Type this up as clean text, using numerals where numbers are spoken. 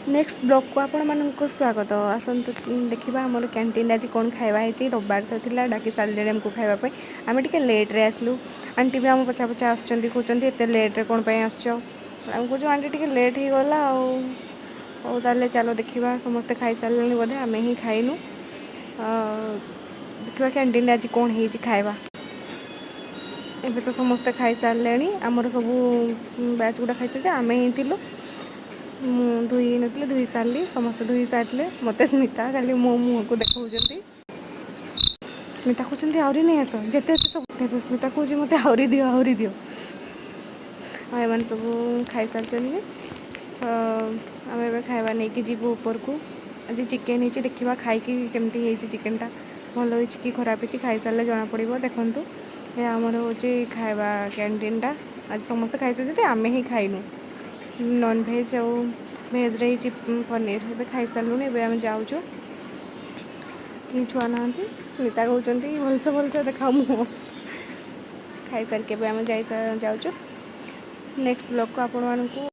next blog को आपण मानक स्वागत आसतु देखा आम कैंटीन आज कौन खावा है रविवार तो थी डाकी सारे आमको खावाई आम टे लेट्रे आसलु आंटी भी आम पछा पछा आसुँच एत लेट्रे कौन आसम कौन आंटी टे लेट हो गला और ताले चलो देखा समस्ते खाई सारे बोधे आम ही खाइनु देखा कैंटीन आज कौन हो खावा एबे तो समस्ते खाई सारे आमर सब बैच गुड़ा खाई सारे आम ही थी धुई नथी धुई सारे समस्त धुई सारे मत स्मिता खाली मो मुह को देखा स्मिता कहते आहरी नहीं आस जिते सब स्मिता कहे मत आहरी दियो आम सब खाई सारे आम ए खावा नहीं कि जीवु ऊपर को आज चिकेन ही देखा खाई केमती चिकेनटा भल हो कि खराब हो खाई सारे जना पड़ो देखूँ ये आमर हूँ खावा कैंटीनटा आज समस्त खाई सारे आम ही खाइनु नॉन भेज आ भेज रही पनीर ए खाई सारूँ एवं जाऊँ छुआ ना स्मिता कहते भलसे भलसे देखा मुँह खाई सारिके आम जाऊँ नेक्स्ट ब्लॉग को आपण मानक